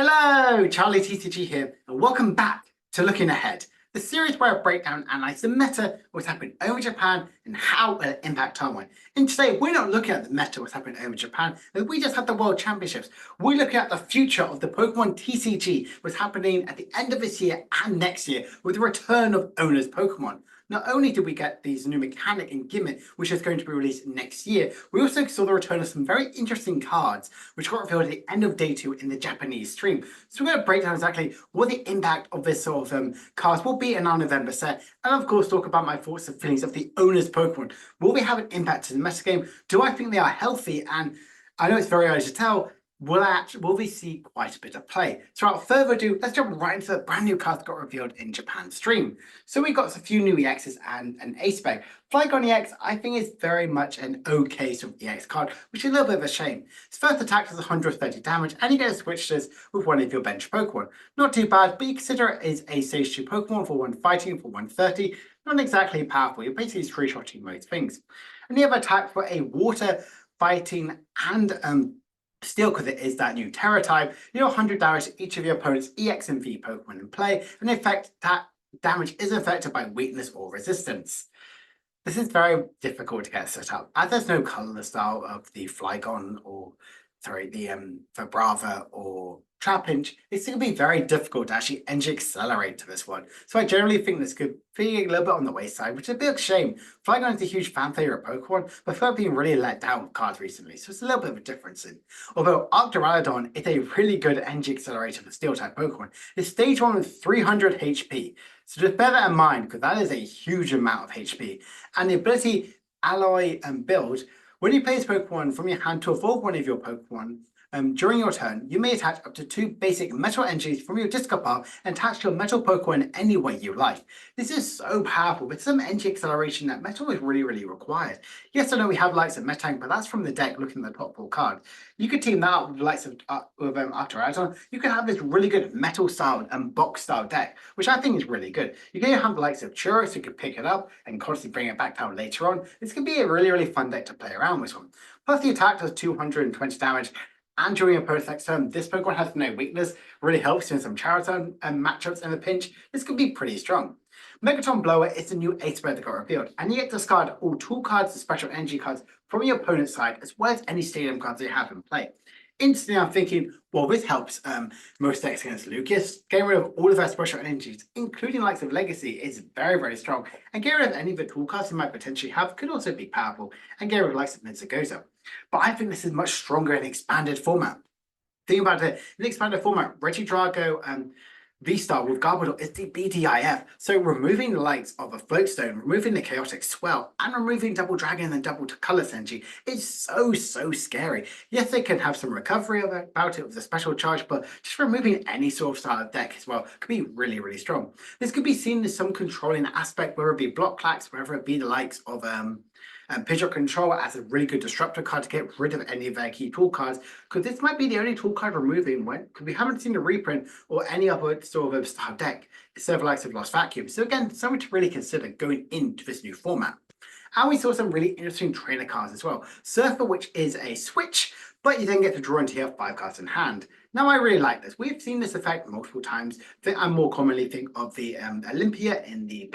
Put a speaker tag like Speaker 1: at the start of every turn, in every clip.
Speaker 1: Hello, Charlie TCG here, and welcome back to Looking Ahead, the series where I break down and analyze the meta, what's happening over Japan, and how it'll impact Taiwan. And today, we're not looking at the meta, what's happening over Japan, as we just had the World Championships. We're looking at the future of the Pokemon TCG, what's happening at the end of this year and next year, with the return of owners Pokemon. Not only did we get these new mechanic and gimmick, which is going to be released next year, we also saw the return of some very interesting cards, which got revealed at the end of day 2 in the Japanese stream. So we're going to break down exactly what the impact of this sort of cards will be in our November set, and of course talk about my thoughts and feelings of the owners Pokemon. Will they have an impact to the metagame? Do I think they are healthy? And I know it's very early to tell. Will we see quite a bit of play? So without further ado, let's jump right into the brand new cards that got revealed in Japan stream. So we got a few new EXs and an ace spec. Flygon EX, I think, is very much an okay sort of EX card, which is a little bit of a shame. Its first attack does 130 damage, and you get to switch this with one of your bench Pokemon. Not too bad, but you consider it as a Stage 2 Pokemon for 1 fighting for 130. Not exactly powerful, you're basically three-shotting most things. And you have attack for a water, fighting, and Steel, because it is that new Terra type, you know 100 damage to each of your opponent's EX and V Pokemon in play, and in effect, that damage is affected by weakness or resistance. This is very difficult to get set up, as there's no color style of the Flygon or, sorry, the Vibrava or Trapinch. It's going to be very difficult to actually energy accelerate to this one. So I generally think this could be a little bit on the wayside, which is a bit of a shame. Flygon is a huge fan favorite Pokemon, but I feel like being really let down with cards recently, so it's a little bit of a difference in. Although Arcturalodon is a really good energy accelerator for Steel type Pokemon. It's stage 1 with 300 HP. So just bear that in mind, because that is a huge amount of HP. And the ability Alloy and Build, when you play this Pokemon from your hand to evolve one of your Pokemon, during your turn, you may attach up to 2 basic metal energies from your discard pile and attach to your metal Pokemon any way you like. This is so powerful, with some energy acceleration that metal is really required. Yes, I know we have likes of Metang, but that's from the deck looking at the top 4 card. You could team that up with the likes of Arcturalodon. You could have this really good metal style and box style deck, which I think is really good. You can have the likes of Churros, who could pick it up and constantly bring it back down later on. This could be a really fun deck to play around with one. Plus the attack does 220 damage. And during your opponent's next turn, this Pokemon has no weakness, really helps in some Charizard and matchups in a pinch. This could be pretty strong. Megaton Blower is the new ace spread that got revealed, and you get to discard all tool cards and special energy cards from your opponent's side, as well as any stadium cards they have in play. Instantly, I'm thinking, well, this helps most decks against Lucas. Getting rid of all of their special energies, including likes of Legacy, is very strong. And getting rid of any of the tool cards you might potentially have could also be powerful. And getting rid of likes of Mizzagoza. But I think this is much stronger in expanded format. Think about it, in expanded format, Regidrago and V-Star with Garbodor is the BDIF. So removing the likes of a Floatstone, removing the Chaotic Swell, and removing Double Dragon and Double Colorless Energy is so scary. Yes, they can have some recovery about it with a special charge, but just removing any sort of style of deck as well could be really strong. This could be seen as some controlling aspect, whether it be block clacks, whether it be the likes of Pidgeot Control as a really good disruptor card to get rid of any of their key tool cards, because this might be the only tool card removing one, because we haven't seen a reprint or any other sort of style deck, instead of likes of Lost Vacuum. So again, something to really consider going into this new format. And we saw some really interesting trainer cards as well. Surfer, which is a switch, but you then get to draw into your 5 cards in hand. Now, I really like this. We've seen this effect multiple times. I more commonly think of the Olympia in the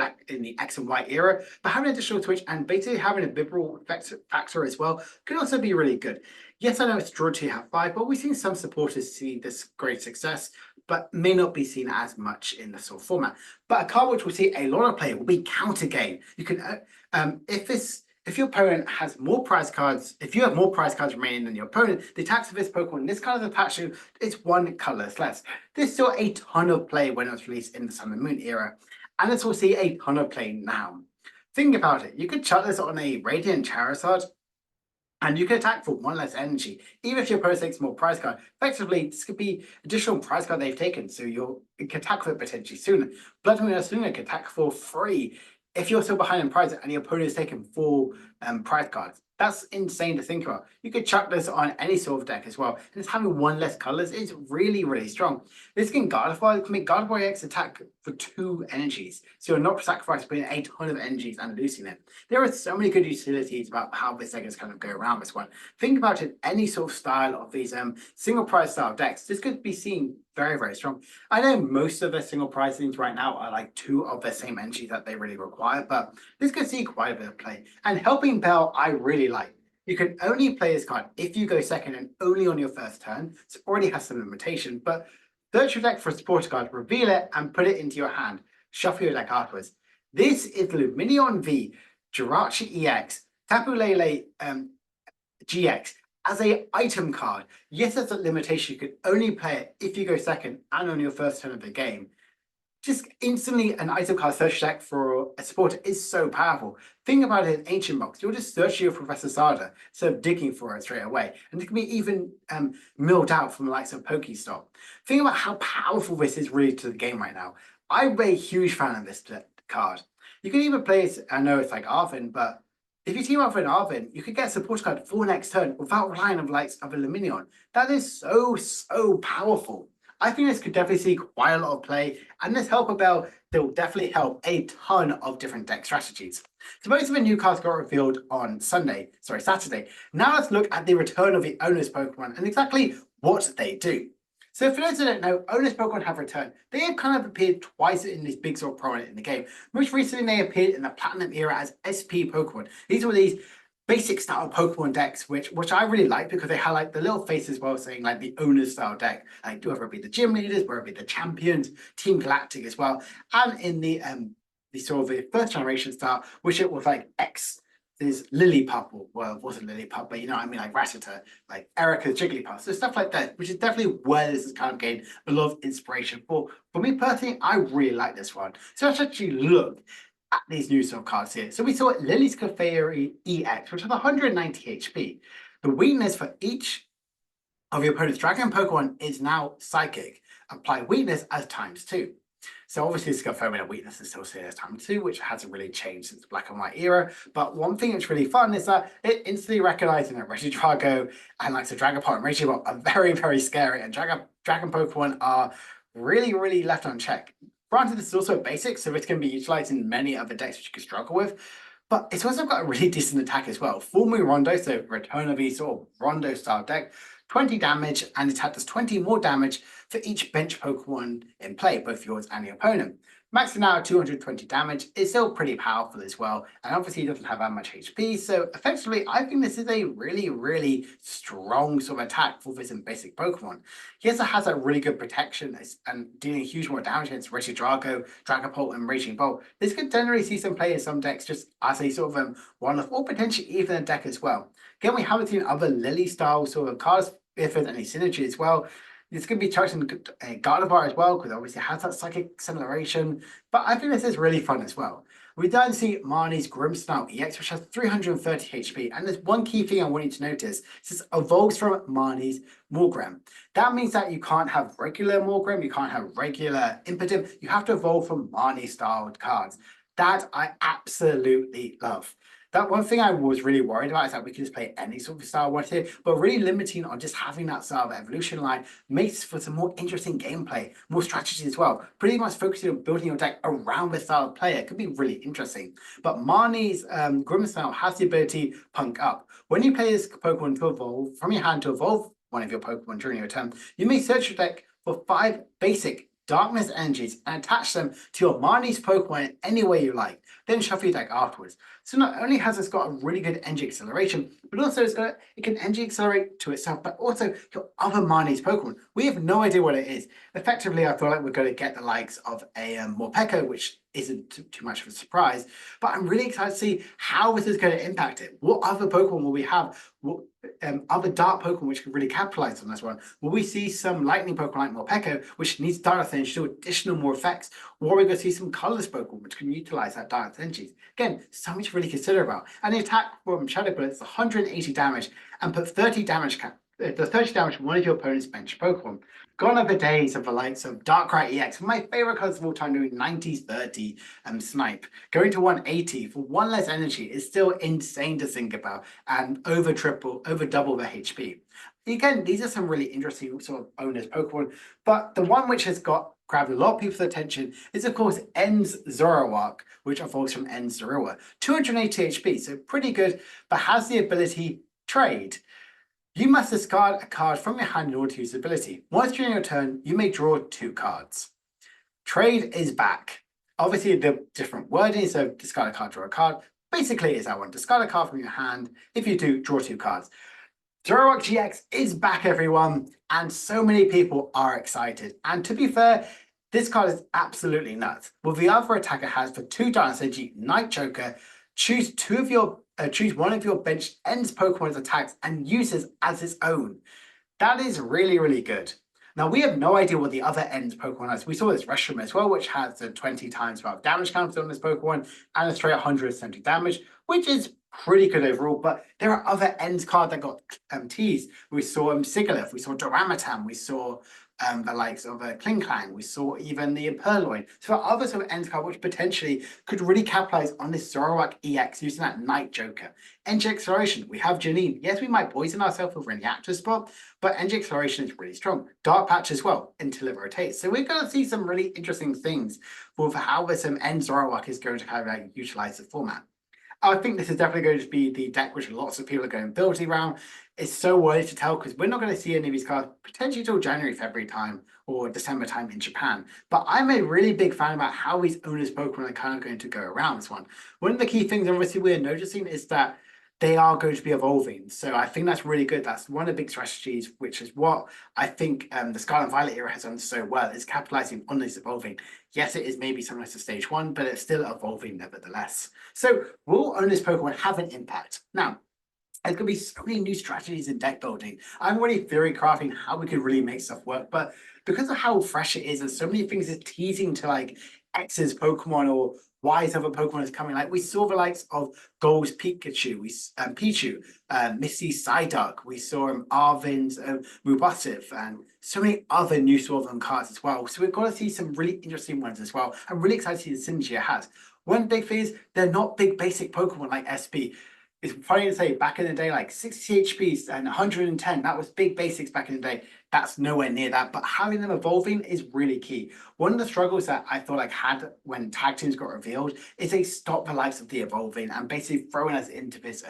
Speaker 1: X and Y era, but having an additional switch and basically having a Vibral factor as well could also be really good. Yes, I know it's drawn to have 5, but we've seen some supporters see this great success, but may not be seen as much in this sort of format. But a card which we'll see a lot of play will be Counter Gain. You can, if your opponent has more prize cards, if you have more prize cards remaining than your opponent, the attacks of this Pokemon, this card is attached to, it's 1 colorless less. This saw a ton of play when it was released in the Sun and Moon era, and this will see a ton of play now. Think about it, you could chuck this on a Radiant Charizard, and you can attack for 1 less energy, even if your opponent takes more prize card. Effectively, this could be additional prize card they've taken, so you can attack for it potentially sooner. Blood Moon Asuna can attack for free if you're still behind in prize and your opponent has taken 4 prize cards. That's insane to think about. You could chuck this on any sort of deck as well. And just having 1 less colors is really strong. This can Gardevoir, can make Gardevoir X attack for 2 energies. So you're not sacrificing putting a ton of energies and losing it. There are so many good utilities about how this deck is kind of go around this one. Think about it, any sort of style of these single prize style decks. This could be seen very, very strong. I know most of their single pricings right now are like 2 of the same energy that they really require, but this could see quite a bit of play. And Helping Bell, I really like. You can only play this card if you go second and only on your first turn, so it already has some limitation, but search your deck for a support card, reveal it, and put it into your hand. Shuffle your deck afterwards. This is Luminion V, Jirachi EX, Tapu Lele GX as a item card. Yes, there's a limitation. You can only play it if you go second and on your first turn of the game. Just instantly an item card search deck for a supporter is so powerful. Think about it in Ancient Box. You'll just search your Professor Sada instead of digging for it straight away. And it can be even milled out from the likes of Pokestop. Think about how powerful this is really to the game right now. I'm a huge fan of this card. You can even play it, I know it's like Arvin, but if you team up with an Arvin, you could get a support card for next turn without relying on the likes of a Luminion. That is so powerful. I think this could definitely see quite a lot of play, and this Helper Bell will definitely help a ton of different deck strategies. So most of the new cards got revealed on Saturday. Now let's look at the return of the Owner's Pokemon and exactly what they do. So for those who don't know, Owner's Pokemon have returned. They have kind of appeared twice in this big sort of prominent in the game. Most recently, they appeared in the Platinum era as SP Pokemon. These were these basic style Pokemon decks, which I really like because they highlight the little face as well, saying like the owner's style deck, like whether it be the gym leaders, whether it be the champions, Team Galactic as well, and in the sort of the first generation style, which it was like X. There's Lillipup, or well, it wasn't Lillipup, but you know what I mean, like Rattata, like Erica's Jigglypuff, so stuff like that, which is definitely where this has kind of gained a lot of inspiration for. For me personally, I really like this one. So let's actually look at these new sort of cards here. So we saw Lily's Clefairy EX, which has 190 HP. The weakness for each of your opponent's Dragon Pokemon is now Psychic. Apply weakness as ×2. So obviously it's got feminine weakness is still seen as ×2, which hasn't really changed since the Black and White era. But one thing that's really fun is that it instantly recognizing that Regidrago and like the Dragapult and Regibot are very scary, and Dragon Pokemon are really left unchecked. Granted, this is also basic, so it can be utilized in many other decks which you could struggle with. But it's also got a really decent attack as well. Full Moon Rondo, so return of a sort of Rondo style deck, 20 damage, and it does 20 more damage for each bench Pokemon in play, both yours and your opponent. Maxing out at 220 damage is still pretty powerful as well, and obviously it doesn't have that much HP, so effectively I think this is a really strong sort of attack for this in basic Pokemon. He also has a really good protection and dealing huge more damage against Regidrago, Dragapult, and Raging Bolt. This could generally see some play in some decks just as a sort of one-off, or potentially even a deck as well. Again, we haven't seen other Lily style sort of cards if there's any synergy as well. It's going to be charging Gardevoir as well, because obviously it has that psychic acceleration. But I think this is really fun as well. We then see Marnie's Grimmsnarl EX, which has 330 HP. And there's one key thing I want you to notice. This evolves from Marnie's Morgrem. That means that you can't have regular Morgrem, you can't have regular Impidimp. You have to evolve from Marnie-styled cards. That I absolutely love. That one thing I was really worried about is that we can just play any sort of style one here, but really limiting on just having that style of evolution line makes for some more interesting gameplay, more strategy as well. Pretty much focusing on building your deck around the style of player could be really interesting. But Marnie's Grimmsnarl has the ability Punk Up. When you play this Pokemon to evolve, from your hand to evolve one of your Pokemon during your turn, you may search your deck for 5 basic Darkness energies and attach them to your Marnie's Pokemon in any way you like. Then shuffle your deck afterwards. So not only has this got a really good energy acceleration, but also it can energy accelerate to itself, but also your other Marnie's Pokemon. We have no idea what it is. Effectively, I feel like we're going to get the likes of a Morpeko, which isn't too much of a surprise, but I'm really excited to see how this is going to impact it. What other Pokemon will we have? What other dark Pokemon which can really capitalize on this one? Will we see some lightning Pokemon like Morpeko, which needs Dark Energy to do additional more effects? Or are we going to see some colorless Pokemon which can utilize that Dark Energy? Again, so much to really consider about. And the attack from Shadow Bullet is 180 damage and put 30 damage does 30 damage from one of your opponent's bench Pokemon. Gone are the days of the likes of Darkrai EX, my favorite cards of all time, doing 90-30 snipe. Going to 180 for 1 less energy is still insane to think about, and over double the HP. Again, these are some really interesting sort of owners Pokemon, but the one which has grabbed a lot of people's attention is, of course, En's Zoroark, which evolves from En's Zorua. 280 HP, so pretty good, but has the ability Trade. You must discard a card from your hand in order to use the ability. Once during your turn, you may draw 2 cards. Trade is back. Obviously, the different wording, so discard a card, draw a card. Basically, is that one. Discard a card from your hand. If you do, draw 2 cards. Zoroark GX is back, everyone, and so many people are excited. And to be fair, this card is absolutely nuts. Well, the other attacker has for 2 Dark Energy, Night Joker, choose one of your bench ends Pokemon's attacks and uses as its own. That is really, really good. Now, we have no idea what the other end Pokemon has. We saw this Reshiram as well, which has a 20 times amount of damage counted on this Pokemon and a straight 170 damage, which is pretty good overall. But there are other ends cards that got teased. We saw Sigilyph, we saw Doramitam, we saw the likes of Klinklang, we saw even the Purloin. So there are other sort of ends card which potentially could really capitalize on this Zoroark EX using that Night Joker. Energy Exploration, we have Janine. Yes, we might poison ourselves with a reactor spot, but Energy Exploration is really strong. Dark Patch as well until it rotates. So we're going to see some really interesting things for how this end Zoroark is going to kind of utilize the format. I think this is definitely going to be the deck which lots of people are going building around. It's so early to tell because we're not going to see any of these cards potentially till January, February time or December time in Japan. But I'm a really big fan about how these owners Pokemon are kind of going to go around this one. One of the key things obviously we're noticing is that they are going to be evolving. So I think that's really good. That's one of the big strategies, which is what I think the Scarlet and Violet era has done so well, is capitalizing on this evolving. Yes, it is maybe similar to stage 1, but it's still evolving nevertheless. So will owners Pokemon have an impact? Now, there's going to be so many new strategies in deck building. I'm already theory crafting how we could really make stuff work, but because of how fresh it is and so many things are teasing to like X's Pokemon or Y's other Pokemon is coming, like we saw the likes of Gold's Pikachu, Pichu, Misty Psyduck, we saw Arvin's Mubasif, and so many other new sort of cards as well. So we've got to see some really interesting ones as well. I'm really excited to see the synergy it has. One big thing is they're not big basic Pokemon like SP. It's funny to say, back in the day, like 60 HPs and 110, that was big basics back in the day. That's nowhere near that, but having them evolving is really key. One of the struggles that I thought like had when tag teams got revealed is they stopped the likes of the evolving and basically throwing us into this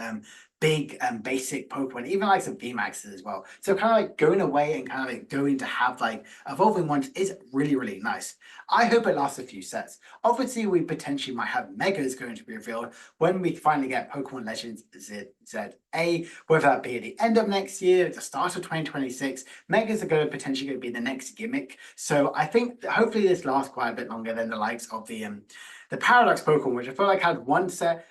Speaker 1: big basic Pokemon, even like some VMAXs as well. So kind of like going away and kind of like going to have like evolving ones is really, really nice. I hope it lasts a few sets. Obviously, we potentially might have Megas going to be revealed when we finally get Pokemon Legends ZA, whether that be at the end of next year, at the start of 2026. Megas are going to potentially be the next gimmick. So I think hopefully this lasts quite a bit longer than the likes of the Paradox Pokemon, which I feel like had one set,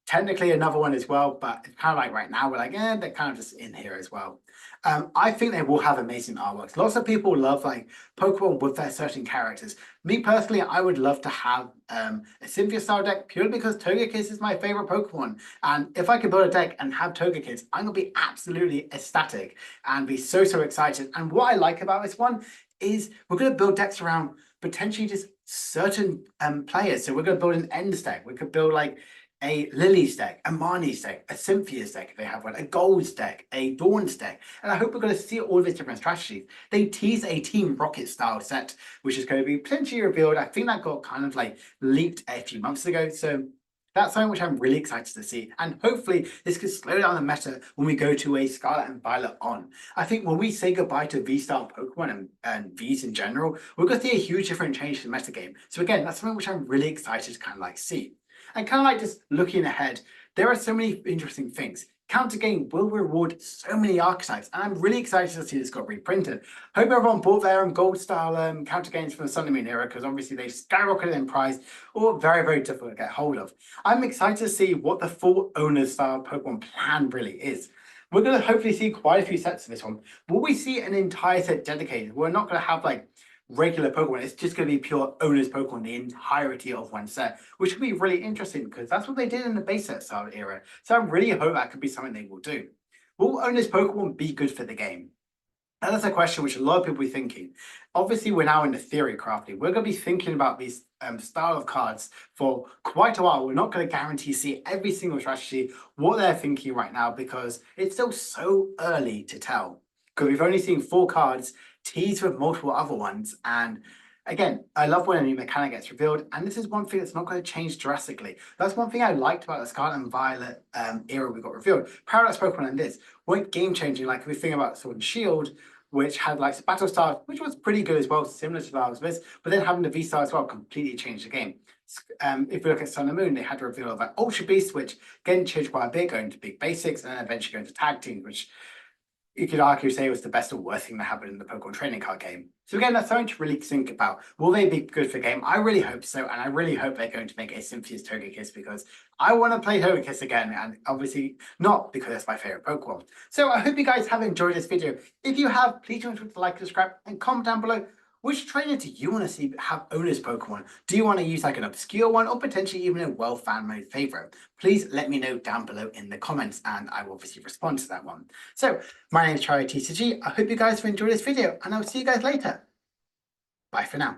Speaker 1: technically another one as well, but it's kind of like right now we're like, they're kind of just in here as well. I think they will have amazing artworks. Lots of people love like Pokemon with their certain characters. Me personally, I would love to have a Cynthia style deck purely because Togekiss is my favorite Pokemon. And if I could build a deck and have Togekiss, I'm gonna be absolutely ecstatic and be so, so excited. And what I like about this one is we're gonna build decks around potentially just certain players. So we're gonna build an Ends deck. We could build like a Lily's deck, a Marnie's deck, a Cynthia's deck if they have one, a Gold's deck, a Dawn's deck. And I hope we're going to see all these different strategies. They tease a Team Rocket style set, which is going to be plenty revealed. I think that got kind of like leaked a few months ago. So that's something which I'm really excited to see. And hopefully this could slow down the meta when we go to a Scarlet and Violet on. I think when we say goodbye to V-style Pokemon and Vs in general, we're going to see a huge different change to the meta game. So again, that's something which I'm really excited to kind of like see. And kind of like just looking ahead, there are so many interesting things. Counter Game will reward so many archetypes, and I'm really excited to see this got reprinted. Hope everyone bought their gold style counter games from the Sun and Moon era, because obviously they skyrocketed in price or very, very difficult to get hold of. I'm excited to see what the full owner's style Pokemon plan really is. We're going to hopefully see quite a few sets of this one. Will we see an entire set dedicated? We're not going to have like regular Pokemon. It's just going to be pure owner's Pokemon, the entirety of one set, which could be really interesting because that's what they did in the base set style era. So I really hope that could be something they will do. Will owner's Pokemon be good for the game? And that's a question which a lot of people be thinking. Obviously, we're now in the theory crafting. We're going to be thinking about these style of cards for quite a while. We're not going to guarantee see every single strategy, what they're thinking right now, because it's still so early to tell. Because we've only seen 4 cards teased with multiple other ones, and Again, I love when a new mechanic gets revealed, and this is one thing that's not going to change drastically. That's one thing I liked about the Scarlet and Violet era we got revealed. Paradox Pokemon and this weren't game changing like we think about Sword and Shield, which had like Battle Star, which was pretty good as well, similar to Lava's Miss, but then having the V-Star as well completely changed the game. If we look at Sun and Moon, they had a reveal of an Ultra Beast, which again changed quite a bit, going to big basics, and then eventually going to tag teams, which you could argue say was the best or worst thing that happened in the Pokemon trading card game. So again, that's something to really think about. Will they be good for the game? I really hope so, and I really hope they're going to make a Symphia's Togekiss, because I want to play Togekiss again, and obviously not because it's my favorite Pokemon. So I hope you guys have enjoyed this video. If you have, please don't forget to like, subscribe, and comment down below. Which trainer do you want to see have owner's Pokemon? Do you want to use like an obscure one, or potentially even a well-fan-made favorite? Please let me know down below in the comments, and I will obviously respond to that one. So my name is TCG. I hope you guys have enjoyed this video, and I'll see you guys later. Bye for now.